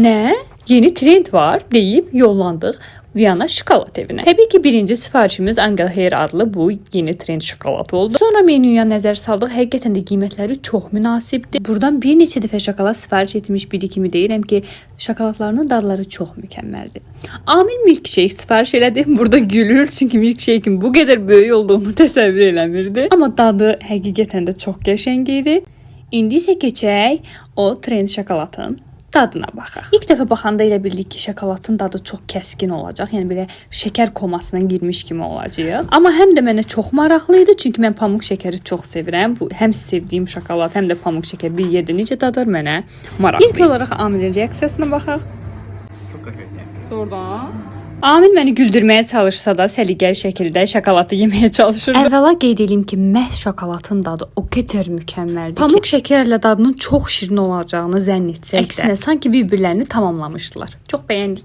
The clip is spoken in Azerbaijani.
Nə? Yeni trend var deyib yollandıq Viyana şokolad evinə. Təbii ki, birinci sifarişimiz Angel adlı bu yeni trend şokolad oldu. Sonra menyuya nəzər saldıq. Həqiqətən də qiymətləri çox münasibdir. Buradan bir neçə dəfə şokolad sifariş etmiş biri kimi deyirəm ki, şokoladlarının dadları çox mükəmməldir. Amil milkshake sifariş elədi. Burada gülür, çünki milkshake'in bu qədər böyük olduğunu təsəvvür eləmirdi. Amma dadı həqiqətən də çox qəşəng idi. İndi isə keçək o trend şokoladın dadına baxaq. İlk dəfə baxanda elə bildik ki, şokoladın dadı çox kəskin olacaq. Yəni belə şəkər komasına girmiş kimi olacaq. Amma həm də mənə çox maraqlı idi, çünki mən pamuk şəkəri çox sevirəm. Bu həm sevdiyim şokolad, həm də pamuk şəkər bir yerdə necə dadır mənə maraqlı. İlk olaraq Amilin reaksiyasına baxaq. Çok qəşəng. Doğrudan. Amil məni güldürməyə çalışsa da səliqəli şəkildə şokoladı yeməyə çalışırdı. Əvvəla qeyd edeyim ki, məhz şokoladın dadı o qədər mükəmməldir ki, pamuk şəkərlə dadının çox şirin olacağını zənn etsək də, əksinə sanki bir-birlərini tamamlamışdılar. Çox bəyəndik.